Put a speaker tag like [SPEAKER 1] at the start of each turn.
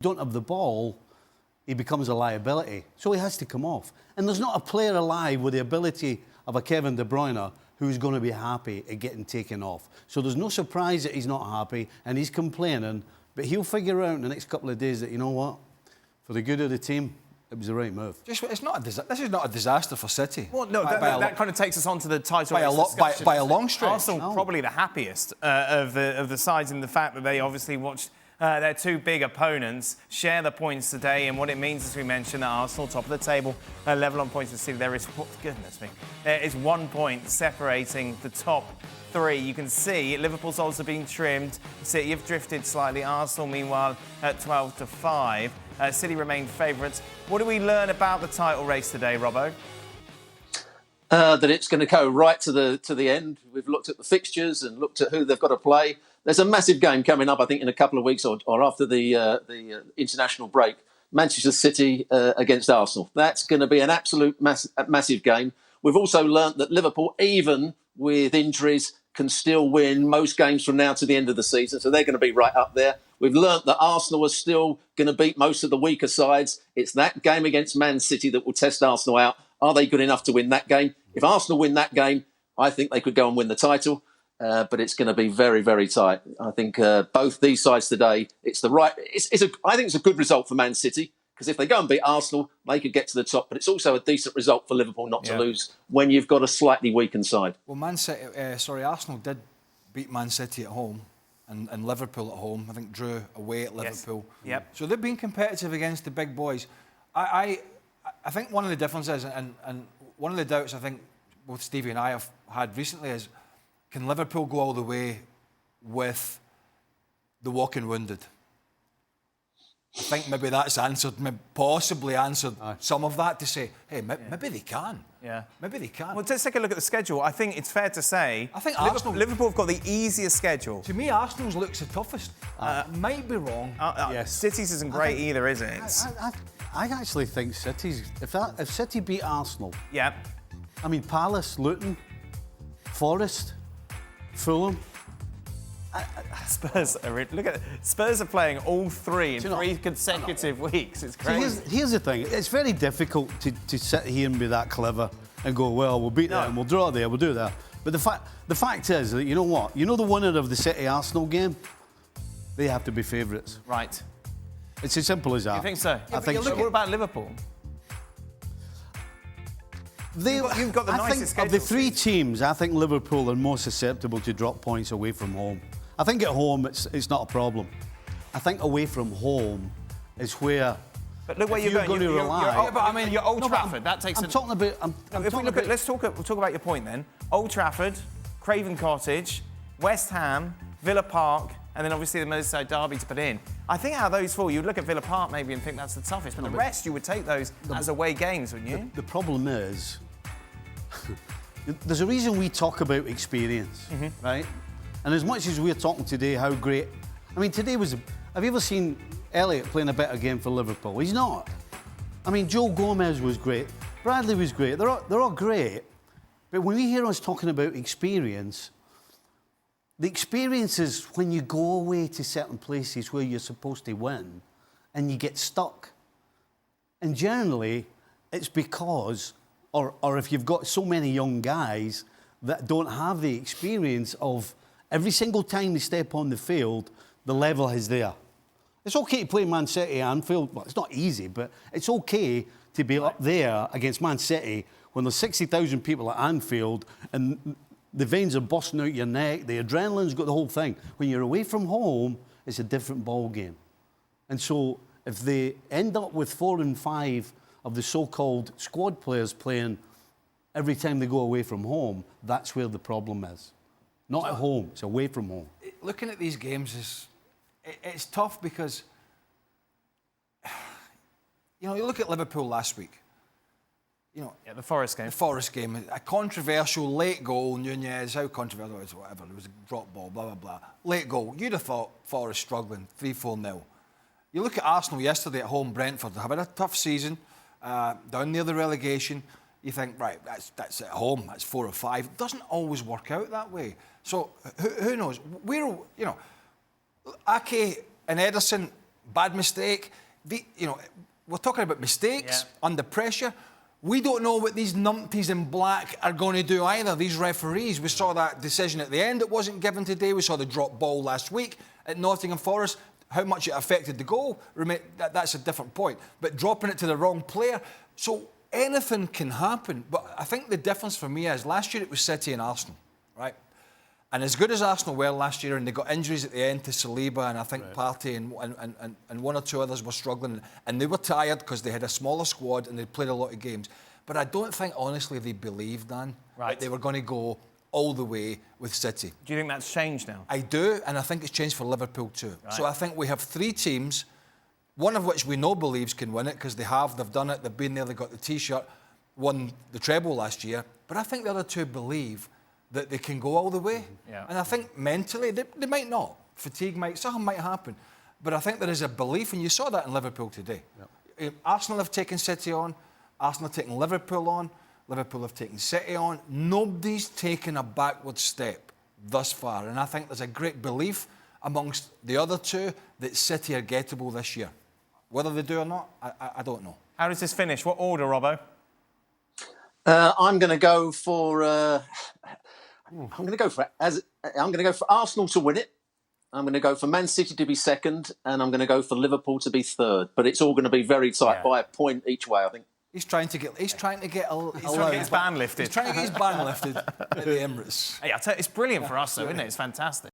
[SPEAKER 1] don't have the ball, he becomes a liability. So he has to come off. And there's not a player alive with the ability of a Kevin De Bruyne who's going to be happy at getting taken off. So there's no surprise that he's not happy and he's complaining, but he'll figure out in the next couple of days that, you know what, for the good of the team, it was the right move.
[SPEAKER 2] This is not a disaster for City.
[SPEAKER 3] Well, no, that kind of takes us on to the title race
[SPEAKER 2] by a long stretch.
[SPEAKER 3] Arsenal probably the happiest of the sides in the fact that they obviously watched their two big opponents share the points today, and what it means, as we mentioned, that Arsenal top of the table, level on points with City. There is, goodness me, there is 1 point separating the top three. You can see Liverpool's odds have been trimmed. City have drifted slightly. Arsenal, meanwhile, at 12-5. City remain favourites. What do we learn about the title race today, Robbo?
[SPEAKER 4] That it's going to go right to the end. We've looked at the fixtures and looked at who they've got to play. There's a massive game coming up, I think, in a couple of weeks or after the international break. Manchester City against Arsenal. That's going to be an absolute massive game. We've also learnt that Liverpool, even with injuries, can still win most games from now to the end of the season. So they're going to be right up there. We've learnt that Arsenal are still going to beat most of the weaker sides. It's that game against Man City that will test Arsenal out. Are they good enough to win that game? If Arsenal win that game, I think they could go and win the title. But it's going to be very, very tight. I think both these sides today, I think it's a good result for Man City, because if they go and beat Arsenal, they could get to the top. But it's also a decent result for Liverpool not to lose when you've got a slightly weakened side.
[SPEAKER 2] Well, Arsenal did beat Man City at home and Liverpool at home. I think drew away at Liverpool.
[SPEAKER 3] Yes. Yep.
[SPEAKER 2] So they've been competitive against the big boys. I think one of the differences and one of the doubts I think both Stevie and I have had recently is, can Liverpool go all the way with the walking wounded? I think maybe that's possibly answered some of that, to say, hey, maybe they can.
[SPEAKER 3] Yeah.
[SPEAKER 2] Maybe they can.
[SPEAKER 3] Well, let's take a look at the schedule. I think it's fair to say Liverpool have got the easiest schedule.
[SPEAKER 2] To me, Arsenal's looks the toughest. Might be wrong.
[SPEAKER 3] Yes. City's isn't great either, is it?
[SPEAKER 1] I actually think City's... If City beat Arsenal...
[SPEAKER 3] Yeah.
[SPEAKER 1] I mean, Palace, Luton, Forest, Fulham...
[SPEAKER 3] Spurs are playing all three in 3 consecutive weeks. It's crazy.
[SPEAKER 1] So here's the thing. It's very difficult to sit here and be that clever and go, well, we'll beat them, we'll draw there, we'll do that. But the fact is that, you know what? You know the winner of the City-Arsenal game? They have to be favourites.
[SPEAKER 3] Right.
[SPEAKER 1] It's as simple as that.
[SPEAKER 3] You think so?
[SPEAKER 1] I think so.
[SPEAKER 3] What about Liverpool? You've got the nicest schedule.
[SPEAKER 1] Of the 3 teams, I think Liverpool are more susceptible to drop points away from home. I think at home it's not a problem. I think away from home is where.
[SPEAKER 3] But look where you're going to rely. But I mean, you're Old Trafford. That takes.
[SPEAKER 1] I'm talking about.
[SPEAKER 3] We'll talk about your point then. Old Trafford, Craven Cottage, West Ham, Villa Park, and then obviously the Merseyside derby to put in. I think out of those 4, you'd look at Villa Park maybe and think that's the toughest, but the rest you would take those as away games, wouldn't you?
[SPEAKER 1] The problem is, there's a reason we talk about experience, right? And as much as we're talking today, how great... I mean, today was... Have you ever seen Elliott playing a better game for Liverpool? He's not. I mean, Joe Gomez was great. Bradley was great. They're all great. But when we hear us talking about experience, the experience is when you go away to certain places where you're supposed to win and you get stuck. And generally, it's because... Or if you've got so many young guys that don't have the experience of... Every single time they step on the field, the level is there. It's okay to play Man City at Anfield. Well, it's not easy, but it's okay to be up there against Man City when there's 60,000 people at Anfield and the veins are busting out your neck, the adrenaline's got the whole thing. When you're away from home, it's a different ball game. And so if they end up with 4 and 5 of the so-called squad players playing every time they go away from home, that's where the problem is. Not at home, it's away from home.
[SPEAKER 2] Looking at these games, it's tough because, you know, you look at Liverpool last week. You know,
[SPEAKER 3] the Forest game.
[SPEAKER 2] The Forest game, a controversial late goal. Nunez, how controversial it was, whatever. It was a drop ball, blah, blah, blah. Late goal. You'd have thought Forest struggling, 3-4-0. You look at Arsenal yesterday at home, Brentford, having a tough season, down near the relegation. You think, right, that's at home, that's 4 or 5. It doesn't always work out that way. So, who knows? Ake and Ederson, bad mistake. We're talking about mistakes under pressure. We don't know what these numpties in black are going to do either, these referees. We saw that decision at the end that wasn't given today. We saw the drop ball last week at Nottingham Forest. How much it affected the goal, that's a different point. But dropping it to the wrong player. So anything can happen. But I think the difference for me is last year it was City and Arsenal, right? And as good as Arsenal were last year, and they got injuries at the end to Saliba and I think Partey and one or two others were struggling, and they were tired because they had a smaller squad and they'd played a lot of games. But I don't think, honestly, they believed, Dan, that they were going to go all the way with City.
[SPEAKER 3] Do you think that's changed now?
[SPEAKER 2] I do, and I think it's changed for Liverpool too. Right. So I think we have 3 teams, one of which we know believes can win it because they've done it, they've been there, they got the T-shirt, won the treble last year. But I think the other 2 believe that they can go all the way. Yeah. And I think mentally, they might not. Something might happen. But I think there is a belief, and you saw that in Liverpool today. Yep. Arsenal have taken City on, Arsenal have taken Liverpool on, Liverpool have taken City on. Nobody's taken a backward step thus far. And I think there's a great belief amongst the other 2 that City are gettable this year. Whether they do or not, I don't know.
[SPEAKER 3] How does this finish? What order, Robbo?
[SPEAKER 4] I'm going to go for... I'm going to go for Arsenal to win it. I'm going to go for Man City to be second, and I'm going to go for Liverpool to be third. But it's all going to be very tight by a point each way, I think.
[SPEAKER 2] He's trying to get
[SPEAKER 3] his ban lifted.
[SPEAKER 2] He's trying to get his ban lifted at the Emirates.
[SPEAKER 3] Hey, I tell you, it's brilliant for us, though, isn't it? It's fantastic.